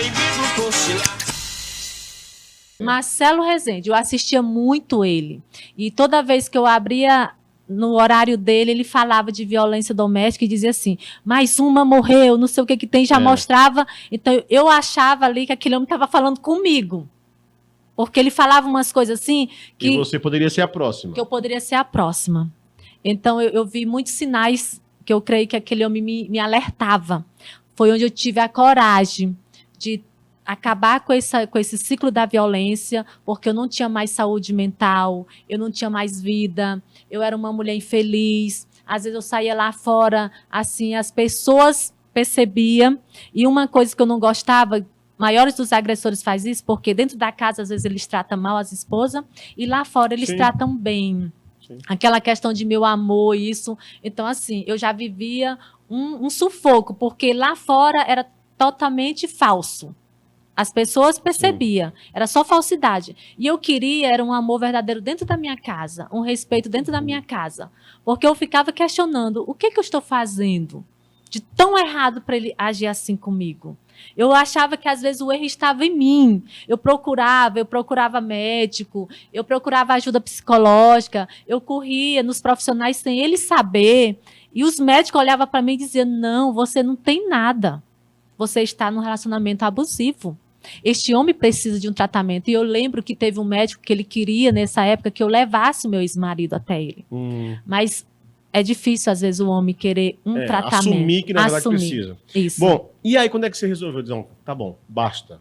proibido cochilar. Marcelo Rezende, eu assistia muito ele. E toda vez que eu abria no horário dele, ele falava de violência doméstica e dizia assim, mais uma morreu, não sei o que que tem, já mostrava. Então, eu achava ali que aquele homem estava falando comigo. Porque ele falava umas coisas assim que... E você poderia ser a próxima. Que eu poderia ser a próxima. Então, eu vi muitos sinais que eu creio que aquele homem me alertava. Foi onde eu tive a coragem de acabar com esse ciclo da violência, porque eu não tinha mais saúde mental, eu não tinha mais vida, eu era uma mulher infeliz. Às vezes eu saía lá fora, assim, as pessoas percebiam. E uma coisa que eu não gostava, maiores dos agressores fazem isso, porque dentro da casa, às vezes, eles tratam mal as esposas, e lá fora eles tratam bem. Sim. Aquela questão de meu amor, isso. Então, assim, eu já vivia um sufoco, porque lá fora era totalmente falso. As pessoas percebiam, era só falsidade. E eu queria, era um amor verdadeiro dentro da minha casa, um respeito dentro da minha casa. Porque eu ficava questionando, o que eu estou fazendo de tão errado para ele agir assim comigo? Eu achava que às vezes o erro estava em mim. Eu procurava médico, eu procurava ajuda psicológica, eu corria nos profissionais sem ele saber. E os médicos olhavam para mim e diziam, não, você não tem nada. Você está num relacionamento abusivo. Este homem precisa de um tratamento. E eu lembro que teve um médico que ele queria, nessa época, que eu levasse o meu ex-marido até ele. Mas é difícil, às vezes, o homem querer um tratamento. Assumir que, na verdade, precisa. Isso. Bom, e aí quando é que você resolveu dizer, tá bom, basta?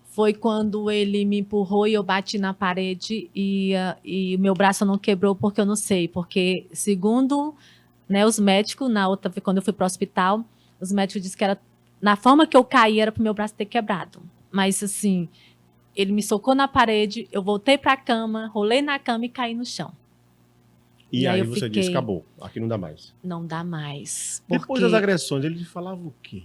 Foi quando ele me empurrou e eu bati na parede e meu braço não quebrou porque eu não sei. Porque, segundo, né, os médicos, quando eu fui para o hospital, os médicos disseram que era, na forma que eu caí, era para o meu braço ter quebrado. Mas, assim, ele me socou na parede, eu voltei para a cama, rolei na cama e caí no chão. E aí você disse, acabou, aqui não dá mais. Não dá mais. Depois das agressões, ele falava o quê?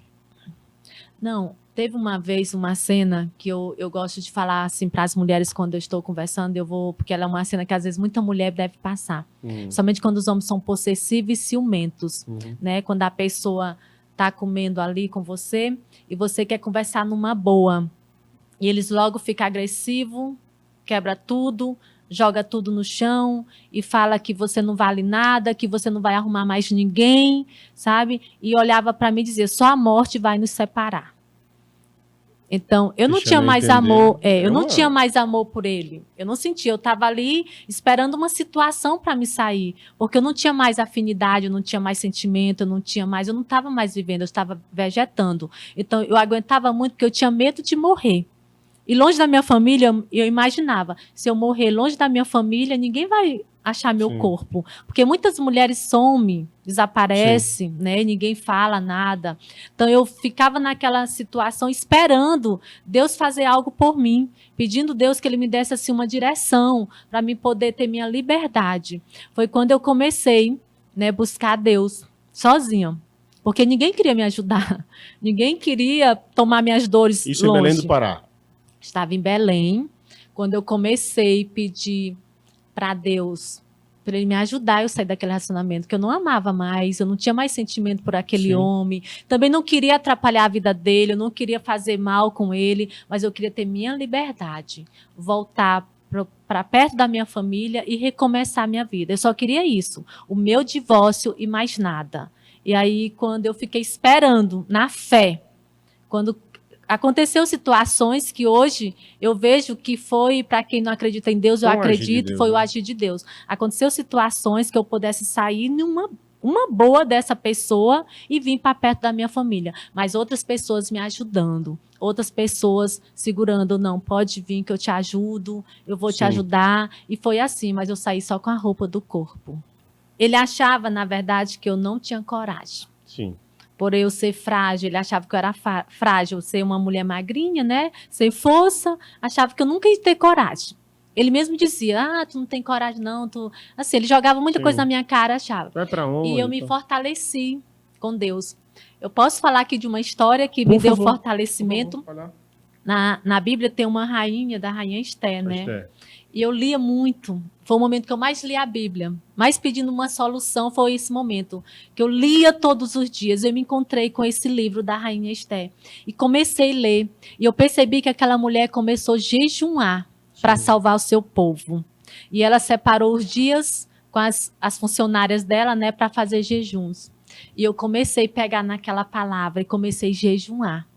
Não, teve uma vez uma cena que eu gosto de falar assim para as mulheres quando eu estou conversando, porque ela é uma cena que às vezes muita mulher deve passar. Somente quando os homens são possessivos e ciumentos, né? Quando a pessoa está comendo ali com você e você quer conversar numa boa. E eles logo ficam agressivos, quebra tudo, joga tudo no chão e fala que você não vale nada, que você não vai arrumar mais ninguém, sabe? E olhava para mim e dizia, só a morte vai nos separar. Então, eu não tinha mais amor, eu não tinha mais amor por ele. Eu não sentia, eu estava ali esperando uma situação para me sair, porque eu não tinha mais afinidade, eu não tinha mais sentimento, eu não estava mais vivendo, eu estava vegetando. Então, eu aguentava muito porque eu tinha medo de morrer. E longe da minha família, eu imaginava, se eu morrer longe da minha família, ninguém vai achar meu corpo. Porque muitas mulheres somem, desaparecem, né? Ninguém fala nada. Então, eu ficava naquela situação esperando Deus fazer algo por mim, pedindo a Deus que Ele me desse assim, uma direção para mim poder ter minha liberdade. Foi quando eu comecei, né, buscar Deus sozinha. Porque ninguém queria me ajudar. Ninguém queria tomar minhas dores longe. Isso em Belém do Pará. Estava em Belém, quando eu comecei a pedir para Deus, para Ele me ajudar, eu saí daquele relacionamento, que eu não amava mais, eu não tinha mais sentimento por aquele homem, também não queria atrapalhar a vida dele, eu não queria fazer mal com ele, mas eu queria ter minha liberdade, voltar para perto da minha família e recomeçar a minha vida. Eu só queria isso, o meu divórcio e mais nada. E aí, quando eu fiquei esperando, na fé, quando aconteceu situações que hoje eu vejo que foi, para quem não acredita em Deus, eu acredito, foi o agir de Deus. Aconteceu situações que eu pudesse sair numa boa dessa pessoa e vir para perto da minha família. Mas outras pessoas me ajudando, outras pessoas segurando, não, pode vir que eu te ajudo, eu vou te ajudar. E foi assim, mas eu saí só com a roupa do corpo. Ele achava, na verdade, que eu não tinha coragem. Sim. Por eu ser frágil, ele achava que eu era frágil, ser uma mulher magrinha, né? Sem força, achava que eu nunca ia ter coragem. Ele mesmo dizia, tu não tem coragem não, Assim, ele jogava muita coisa na minha cara, achava. Vai pra onde? E eu me fortaleci com Deus. Eu posso falar aqui de uma história que me deu fortalecimento. Na Bíblia tem uma rainha, da rainha Esther, né? E eu lia muito. foi o momento que eu mais li a Bíblia. Mais pedindo uma solução foi esse momento. Que eu lia todos os dias. Eu me encontrei com esse livro da Rainha Esther. E comecei a ler. E eu percebi que aquela mulher começou a jejuar para salvar o seu povo. E ela separou os dias com as funcionárias dela, né, para fazer jejuns. E eu comecei a pegar naquela palavra e comecei a jejuar.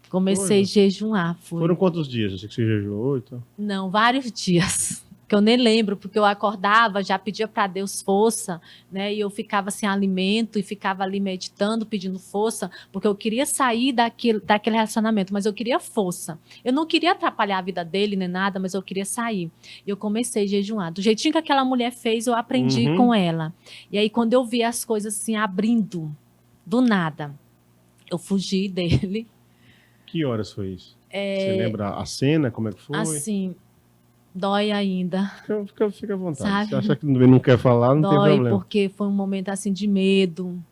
Comecei a jejuar. Foram quantos dias? Eu sei que você jejuou e tal. Não, vários dias. Que eu nem lembro, porque eu acordava, já pedia para Deus força, né? E eu ficava sem alimento e ficava ali meditando, pedindo força, porque eu queria sair daquele relacionamento, mas eu queria força. Eu não queria atrapalhar a vida dele nem nada, mas eu queria sair. E eu comecei a jejuar. Do jeitinho que aquela mulher fez, eu aprendi com ela. E aí, quando eu vi as coisas assim abrindo, do nada, eu fugi dele. Que horas foi isso? Você lembra a cena, como é que foi? Assim, dói ainda. Fica à vontade. Sabe? Se acha que não quer falar, não tem problema. Dói, porque foi um momento assim de medo.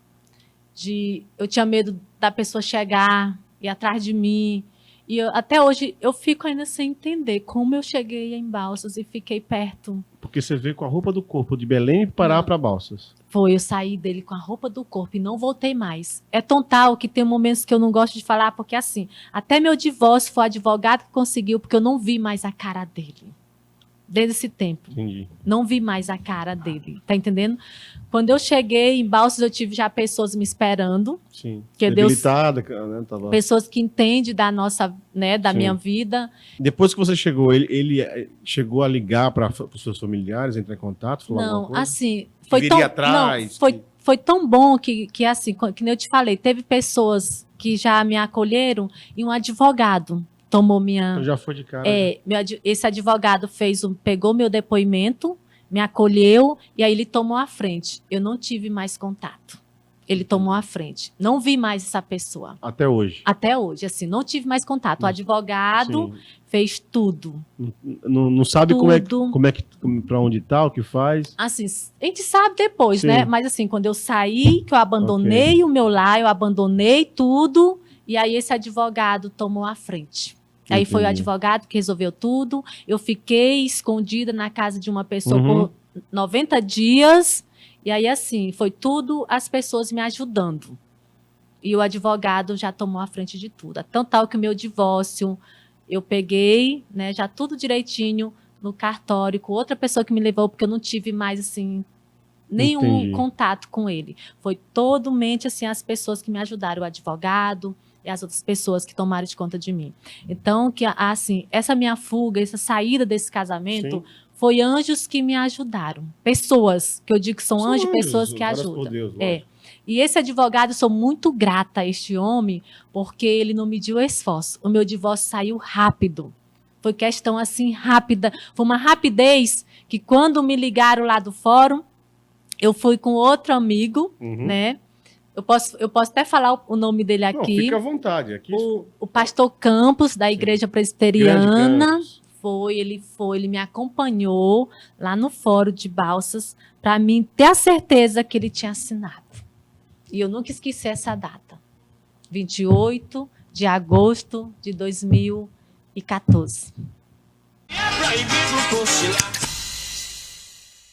Eu tinha medo da pessoa chegar e ir atrás de mim. E até hoje eu fico ainda sem entender como eu cheguei em Balsas e fiquei perto. Porque você veio com a roupa do corpo de Belém e parar para Balsas. Eu saí dele com a roupa do corpo e não voltei mais. É tão tal que tem momentos que eu não gosto de falar, porque assim, até meu divórcio foi o advogado que conseguiu, porque eu não vi mais a cara dele. Desde esse tempo. Entendi. Não vi mais a cara dele, tá entendendo? Quando eu cheguei em Balsas, eu tive já pessoas me esperando. Sim. Que debilitada, né? Tava... Pessoas que entendem da nossa, né, da minha vida. Depois que você chegou, ele chegou a ligar para os seus familiares, entrar em contato, falar alguma coisa? Assim, foi tão, atrás, foi tão bom que assim, que nem eu te falei, teve pessoas que já me acolheram e um advogado tomou minha... Então já foi de cara. Esse advogado pegou meu depoimento, me acolheu e aí ele tomou a frente. Eu não tive mais contato. Ele tomou a frente. Não vi mais essa pessoa. Até hoje? Até hoje, assim, não tive mais contato. O advogado fez tudo. Não sabe tudo. como é que para onde tá, o que faz? Assim, a gente sabe depois, né? Mas assim, quando eu saí, que eu abandonei o meu lar, eu abandonei tudo, e aí esse advogado tomou a frente. Aí foi o advogado que resolveu tudo. Eu fiquei escondida na casa de uma pessoa por 90 dias. E aí, assim, foi tudo as pessoas me ajudando. E o advogado já tomou a frente de tudo. Tão tal que o meu divórcio, eu peguei, né, já tudo direitinho no cartório, com outra pessoa que me levou, porque eu não tive mais, assim, nenhum contato com ele. Foi totalmente, assim, as pessoas que me ajudaram, o advogado e as outras pessoas que tomaram de conta de mim. Então, assim, essa minha fuga, essa saída desse casamento... Foi anjos que me ajudaram. Pessoas, que eu digo que são anjos, pessoas que ajudam. Deus, e esse advogado, eu sou muito grata a este homem, porque ele não mediu esforço. O meu divórcio saiu rápido. Foi questão assim, rápida. Foi uma rapidez que quando me ligaram lá do fórum, eu fui com outro amigo, né? Eu posso até falar o nome dele aqui. Não, fica à vontade. Aqui... O pastor Campos, da Igreja Presbiteriana. Ele me acompanhou lá no Fórum de Balsas para mim ter a certeza que ele tinha assinado. E eu nunca esqueci essa data. 28 de agosto de 2014.